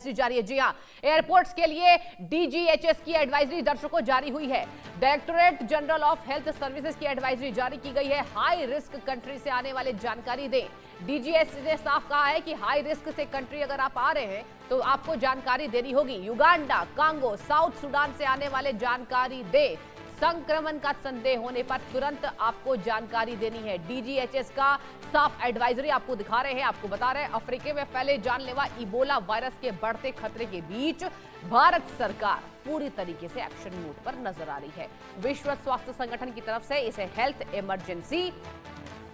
Advisory जारी है। जी हां, एयरपोर्ट्स के लिए डीजीएचएस की एडवाइजरी दर्शकों जारी हुई है। Directorate general of health services की एडवाइजरी जारी की गई है। हाई रिस्क कंट्री से आने वाले जानकारी दें। डीजीएचएस ने साफ कहा है कि हाई रिस्क से कंट्री अगर आप आ रहे हैं तो आपको जानकारी देनी होगी। युगांडा, कांगो, साउथ सुडान से आने वाले जानकारी दे। संक्रमण का संदेह होने पर तुरंत आपको जानकारी देनी है। डीजीएचएस का साफ एडवाइजरी आपको दिखा रहे हैं, आपको बता रहे हैं। अफ्रीका में फैले जानलेवा इबोला वायरस के बढ़ते खतरे के बीच भारत सरकार पूरी तरीके से एक्शन मोड पर नजर आ रही है। विश्व स्वास्थ्य संगठन की तरफ से इसे हेल्थ इमरजेंसी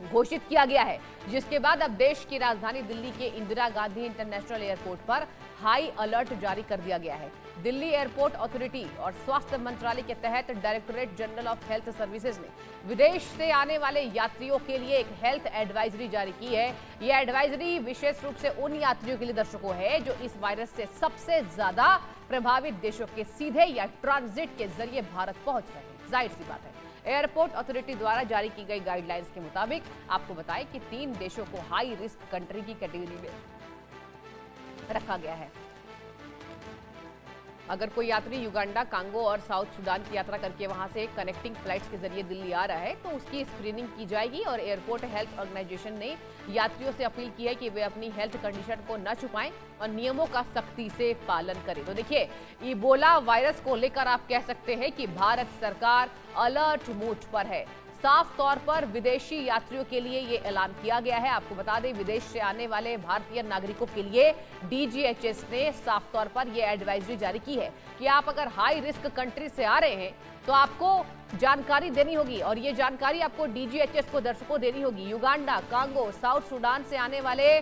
घोषित किया गया है, जिसके बाद अब देश की राजधानी दिल्ली के इंदिरा गांधी इंटरनेशनल एयरपोर्ट पर हाई अलर्ट जारी कर दिया गया है। दिल्ली एयरपोर्ट अथॉरिटी और स्वास्थ्य मंत्रालय के तहत directorate general of health services ने विदेश से आने वाले यात्रियों के लिए एक हेल्थ एडवाइजरी जारी की है। यह एडवाइजरी विशेष रूप से उन यात्रियों के लिए दर्शकों है जो इस वायरस से सबसे ज्यादा प्रभावित देशों के सीधे या ट्रांजिट के जरिए भारत पहुंच रहे हैं। जाहिर सी बात है, एयरपोर्ट अथॉरिटी द्वारा जारी की गई गाइडलाइंस के मुताबिक आपको बताएं कि 3 देशों को हाई रिस्क कंट्री की कैटेगरी में रखा गया है। अगर कोई यात्री युगांडा, कांगो और साउथ सुडान की यात्रा करके वहां से कनेक्टिंग फ्लाइट्स के जरिए दिल्ली आ रहा है तो उसकी स्क्रीनिंग की जाएगी। और एयरपोर्ट हेल्थ ऑर्गेनाइजेशन ने यात्रियों से अपील की है कि वे अपनी हेल्थ कंडीशन को न छुपाएं और नियमों का सख्ती से पालन करें। तो देखिए, इबोला वायरस को लेकर आप कह सकते हैं कि भारत सरकार अलर्ट मोड पर है। साफ तौर पर विदेशी यात्रियों के लिए ये ऐलान किया गया है। आपको बता दें, विदेश से आने वाले भारतीय नागरिकों के लिए डीजीएचएस ने साफ तौर पर यह एडवाइजरी जारी की है कि आप अगर हाई रिस्क कंट्री से आ रहे हैं तो आपको जानकारी देनी होगी और ये जानकारी आपको डीजीएचएस को दर्शकों देनी होगी। युगांडा, कांगो, साउथ सुडान से आने वाले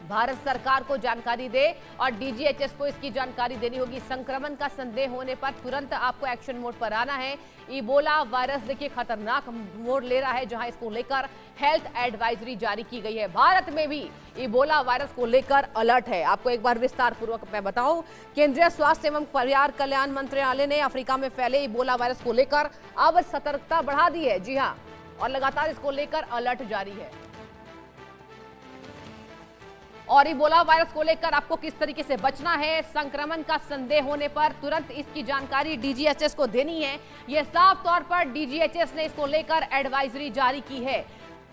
भारत सरकार को जानकारी दे और डीजीएचएस को इसकी जानकारी देनी होगी। संक्रमण का संदेह होने पर तुरंत आपको एक्शन मोड पर आना है। इबोला वायरस देखिए खतरनाक मोड़ ले रहा है, जहां इसको लेकर हेल्थ एडवाइजरी जारी की गई है। भारत में भी इबोला वायरस को लेकर अलर्ट है। आपको एक बार विस्तार पूर्वक मैं बताऊं, केंद्रीय स्वास्थ्य एवं परिवार कल्याण मंत्रालय ने अफ्रीका में फैले इबोला वायरस को लेकर अब सतर्कता बढ़ा दी है। जी हां, और लगातार इसको लेकर अलर्ट जारी है। और इबोला वायरस को लेकर आपको किस तरीके से बचना है, संक्रमण का संदेह होने पर तुरंत इसकी जानकारी डीजीएचएस को देनी है। यह साफ तौर पर डीजीएचएस ने इसको लेकर एडवाइजरी जारी की है।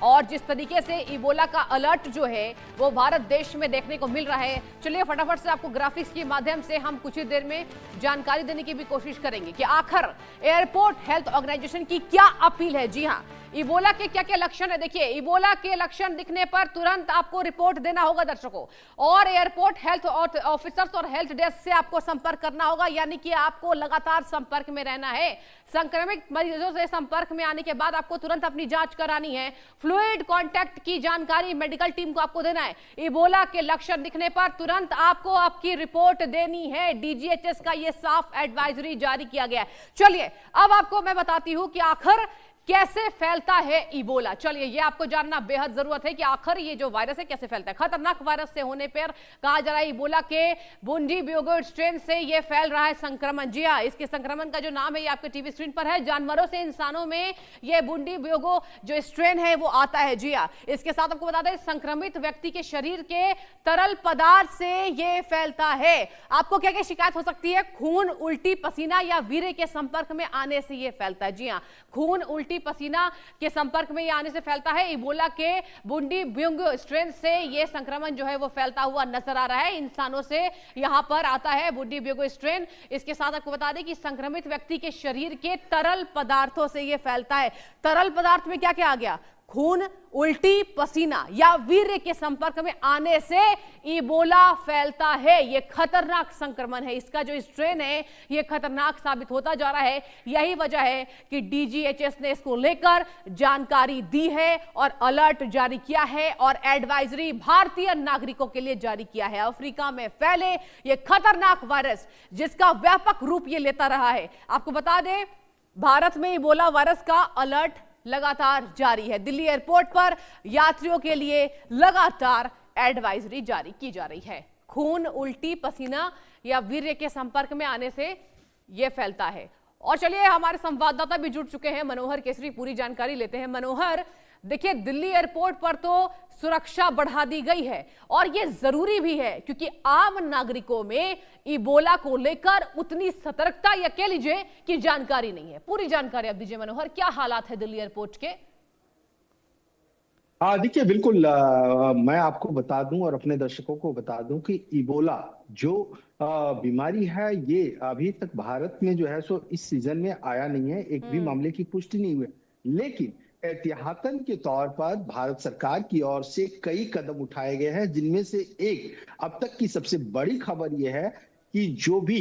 और जिस तरीके से इबोला का अलर्ट जो है वो भारत देश में देखने को मिल रहा है, चलिए फटाफट से आपको ग्राफिक्स के माध्यम से हम कुछ ही देर में जानकारी देने की भी कोशिश करेंगे कि आखिर एयरपोर्ट हेल्थ ऑर्गेनाइजेशन की क्या अपील है। जी हां, इबोला के क्या क्या लक्षण है। देखिए, इबोला के लक्षण दिखने पर तुरंत आपको रिपोर्ट देना होगा दर्शकों, और एयरपोर्ट हेल्थ ऑफिसर्स और हेल्थ डेस्क से आपको संपर्क करना होगा, यानी कि आपको लगातार संपर्क में रहना है। संक्रमित मरीजों से संपर्क में आने के बाद आपको तुरंत अपनी जांच करानी है। फ्लूइड कांटेक्ट की जानकारी मेडिकल टीम को आपको देना है। इबोला के लक्षण दिखने पर तुरंत आपको आपकी रिपोर्ट देनी है। डीजीएचएस का यह साफ एडवाइजरी जारी किया गया है। चलिए अब आपको मैं बताती हूं कि आखिर कैसे फैलता है इबोला। चलिए, ये आपको जानना बेहद जरूरत है कि आखिर ये जो वायरस है कैसे फैलता है। खतरनाक वायरस से होने पर कहा जा रहा है इबोला के बुंडीब्यूगो स्ट्रेन से ये फैल रहा है संक्रमण। जी हां, इसके संक्रमण का जो नाम है ये आपके टीवी स्क्रीन पर है। जानवरों से इंसानों में ये बुंडीब्यूगो जो स्ट्रेन है वो आता है। जी हां, इसके साथ आपको बता दें, संक्रमित व्यक्ति के शरीर के तरल पदार्थ से ये फैलता है। आपको क्या क्या शिकायत हो सकती है? खून, उल्टी, पसीना या वीर्य के संपर्क में आने से ये फैलता है। जी हां, खून, उल्टी, पसीना के संपर्क में ये आने से फैलता है। इबोला के बुंडीब्यूगो स्ट्रेन से ये संक्रमण जो है वो फैलता हुआ नजर आ रहा है। इंसानों से यहां पर आता है बुंडीब्यूगो स्ट्रेन। इसके साथ आपको बता दें कि संक्रमित व्यक्ति के शरीर के तरल पदार्थों से ये फैलता है। तरल पदार्थ में क्या क्या आ गया? खून, उल्टी, पसीना या वीर्य के संपर्क में आने से इबोला फैलता है। यह खतरनाक संक्रमण है। इसका जो स्ट्रेन है यह खतरनाक साबित होता जा रहा है। यही वजह है कि डीजीएचएस ने इसको लेकर जानकारी दी है और अलर्ट जारी किया है और एडवाइजरी भारतीय नागरिकों के लिए जारी किया है। अफ्रीका में फैले यह खतरनाक वायरस जिसका व्यापक रूप यह लेता रहा है। आपको बता दें, भारत में इबोला वायरस का अलर्ट लगातार जारी है। दिल्ली एयरपोर्ट पर यात्रियों के लिए लगातार एडवाइजरी जारी की जा रही है। खून, उल्टी, पसीना या वीर्य के संपर्क में आने से यह फैलता है। और चलिए, हमारे संवाददाता भी जुड़ चुके हैं, मनोहर केसरी, पूरी जानकारी लेते हैं। मनोहर, देखिए, दिल्ली एयरपोर्ट पर तो सुरक्षा बढ़ा दी गई है और यह जरूरी भी है क्योंकि आम नागरिकों में इबोला को लेकर उतनी सतर्कता या कह लीजिए कि जानकारी नहीं है। पूरी जानकारी आप दीजिए मनोहर, क्या हालात है दिल्ली एयरपोर्ट के? देखिए बिल्कुल, मैं आपको बता दूं और अपने दर्शकों को बता दूं कि इबोला जो बीमारी है, ये अभी तक भारत में जो है सो इस सीजन में आया नहीं है, एक भी मामले की पुष्टि नहीं हुई। लेकिन एहतियातन के तौर पर भारत सरकार की ओर से कई कदम उठाए गए हैं, जिनमें से एक अब तक की सबसे बड़ी खबर यह है कि जो भी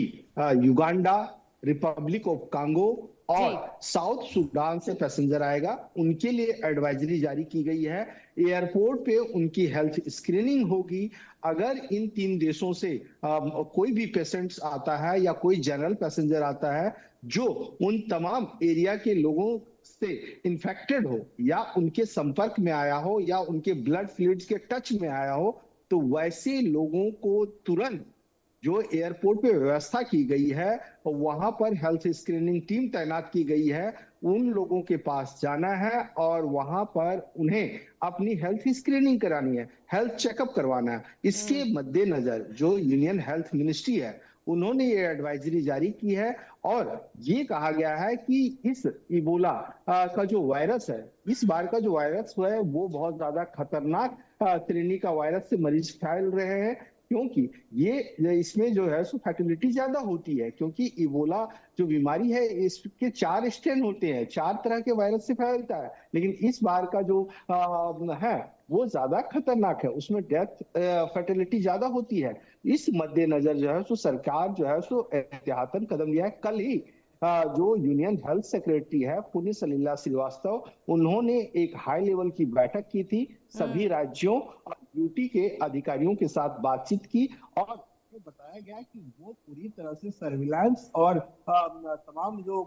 युगांडा, रिपब्लिक ऑफ कांगो और साउथ सूडान से पैसेंजर आएगा, उनके लिए एडवाइजरी जारी की गई है। एयरपोर्ट पे उनकी हेल्थ स्क्रीनिंग होगी। अगर इन 3 देशों से कोई भी पेशेंट्स आता है या कोई जनरल पैसेंजर आता है जो उन तमाम एरिया के लोगों से इन्फेक्टेड हो या उनके संपर्क में आया हो या उनके ब्लड फ्लूइड्स के टच में आया हो, तो वैसे लोगों को तुरंत जो एयरपोर्ट पे व्यवस्था की गई है, वहां पर हेल्थ स्क्रीनिंग टीम तैनात की गई है। उन लोगों के पास जाना है और वहां पर उन्हें अपनी हेल्थ स्क्रीनिंग करानी है, हेल्थ चेकअप करवाना है। इसके मद्देनजर जो यूनियन हेल्थ मिनिस्ट्री है, उन्होंने ये एडवाइजरी जारी की है और ये कहा गया है कि इस इबोला का जो वायरस है, इस बार का जो वायरस है वो बहुत ज्यादा खतरनाक श्रेणी का वायरस से मरीज फैल रहे हैं, क्योंकि ये इसमें जो है सो फैटिलिटी ज्यादा होती है। क्योंकि इबोला जो बीमारी है, इसके 4 स्ट्रेन होते हैं, 4 तरह के वायरस से फैलता है, लेकिन इस बार का जो है वो ज्यादा खतरनाक है, उसमें डेथ फर्टिलिटी ज्यादा होती है। इस मद्देनजर जो है सो सरकार जो है सो एहतियातन कदम लिया है। कल ही जो यूनियन हेल्थ सेक्रेटरी है पुण्य सलिला श्रीवास्तव, उन्होंने एक हाई लेवल की बैठक की थी, सभी राज्यों और ड्यूटी के अधिकारियों के साथ बातचीत की और बताया गया कि वो पूरी तरह से सर्विलांस और तमाम जो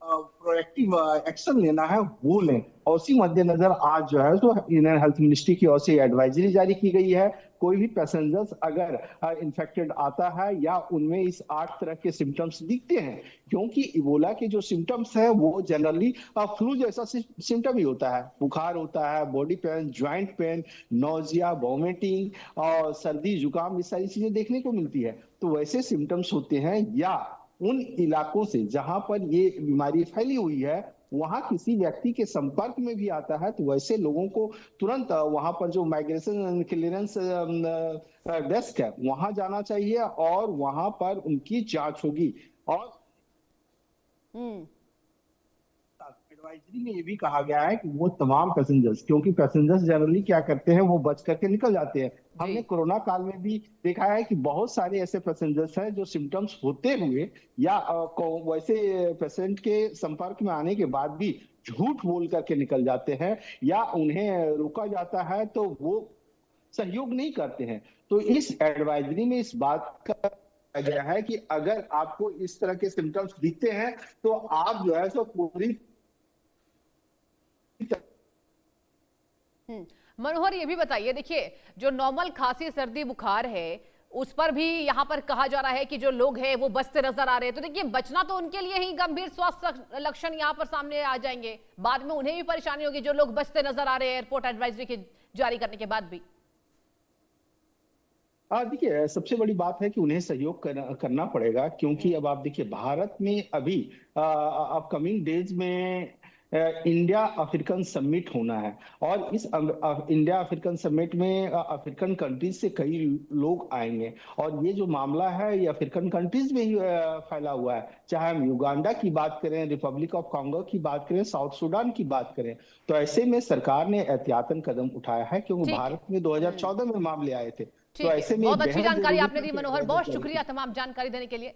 प्रोएक्टिव एक्शन लेना है वो लें। और उसी मद्देनजर आज जो है तो यूनियन हेल्थ मिनिस्ट्री की ओर से एडवाइजरी जारी की गई है। कोई भी पैसेंजर्स अगर इन्फेक्टेड आता है या उनमें इस 8 तरह के सिम्टम्स दिखते हैं, क्योंकि इबोला के जो सिम्टम्स है वो जनरली फ्लू जैसा सिम्टम ही होता है, बुखार होता है, body pain, joint pain, nausea, vomiting और सर्दी जुकाम, ये सारी चीजें देखने को मिलती है। तो वैसे सिम्टम्स होते हैं या उन इलाकों से जहां पर ये बीमारी फैली हुई है, वहां किसी व्यक्ति के संपर्क में भी आता है, तो वैसे लोगों को तुरंत वहां पर जो माइग्रेशन एंड क्लियरेंस डेस्क है वहां जाना चाहिए और वहां पर उनकी जांच होगी। और एडवाइजरी में ये भी कहा गया है कि वो तमाम पैसेंजर्स, क्योंकि पैसेंजर्स जनरली क्या करते हैं, वो बच करके निकल जाते हैं। हमने कोरोना काल में भी देखा है कि बहुत सारे ऐसे पैसेंजर्स हैं जो सिम्टम्स होते हुए या वैसे पेशेंट के संपर्क में आने के बाद भी झूठ बोल करके निकल जाते हैं या उन्हें रोका जाता है तो वो सहयोग नहीं करते हैं। तो इस एडवाइजरी में इस बात का गया है कि अगर आपको इस तरह के सिम्टम्स दिखते हैं तो आप जो है सो पूरी मनोहर, ये भी बताइए, देखिए जो नॉर्मल खांसी सर्दी बुखार है उस पर भी यहाँ पर कहा जा रहा है कि जो लोग हैं वो बचते नजर आ रहे हैं। तो देखिए, बचना तो उनके लिए ही गंभीर स्वास्थ्य लक्षण यहाँ पर सामने आ जाएंगे, बाद में उन्हें भी परेशानी होगी जो लोग बचते नजर आ रहे हैं एयरपोर्ट एडवाइजरी के जारी करने के बाद भी। देखिए, सबसे बड़ी बात है कि उन्हें सहयोग करना पड़ेगा, क्योंकि अब आप देखिए भारत में अभी अपकमिंग डेज में इंडिया अफ्रीकन समिट होना है और इस इंडिया अफ्रीकन समिट में अफ्रीकन कंट्रीज से कई लोग आएंगे और ये जो मामला है ये अफ्रीकन कंट्रीज में ही फैला हुआ है। चाहे हम युगांडा की बात करें, रिपब्लिक ऑफ कांगो की बात करें, साउथ सूडान की बात करें, तो ऐसे में सरकार ने एहतियातन कदम उठाया है, क्योंकि भारत में 2014 में मामले आए थे। तो ऐसे में बहुत अच्छी जानकारी आपने दी मनोहर, बहुत शुक्रिया तमाम जानकारी देने के लिए।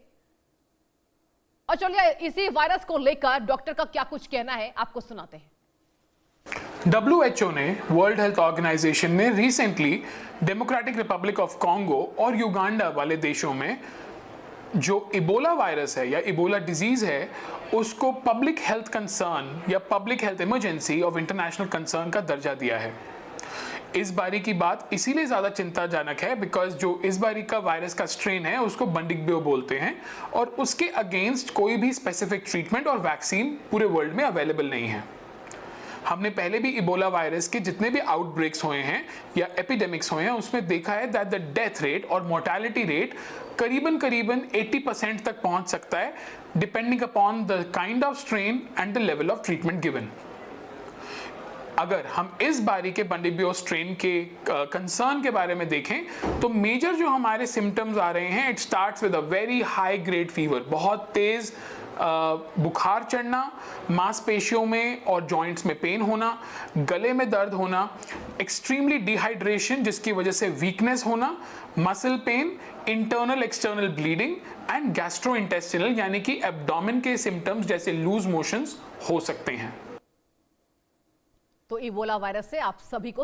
और चलिए इसी वायरस को लेकर डॉक्टर का क्या कुछ कहना है आपको सुनाते हैं। WHO ने, वर्ल्ड हेल्थ ऑर्गेनाइजेशन ने recently democratic Republic of Congo और युगांडा वाले देशों में जो इबोला वायरस है या इबोला डिजीज है उसको पब्लिक हेल्थ कंसर्न या public health emergency of international concern का दर्जा दिया है। इस बारी की बात इसीलिए ज़्यादा चिंताजनक है बिकॉज जो इस बारी का वायरस का स्ट्रेन है उसको बंडिग्बियो बोलते हैं और उसके अगेंस्ट कोई भी स्पेसिफिक ट्रीटमेंट और वैक्सीन पूरे वर्ल्ड में अवेलेबल नहीं है। हमने पहले भी इबोला वायरस के जितने भी आउटब्रेक्स हुए हैं या एपिडेमिक्स हुए हैं उसमें देखा है दैट द डेथ रेट और मोर्टेलिटी रेट करीबन 80% तक पहुंच सकता है, depending upon the kind of strain and the level of treatment given. अगर हम इस बारी के बंडिब्यो स्ट्रेन के कंसर्न के बारे में देखें तो मेजर जो हमारे सिम्टम्स आ रहे हैं, it starts with a very high grade fever, बहुत तेज बुखार चढ़ना, मांसपेशियों में और जॉइंट्स में पेन होना, गले में दर्द होना, एक्सट्रीमली डिहाइड्रेशन जिसकी वजह से वीकनेस होना, muscle pain, internal external bleeding and gastrointestinal यानी कि एब्डोमेन के सिम्टम्स जैसे लूज मोशंस हो सकते हैं। तो इबोला वायरस से आप सभी को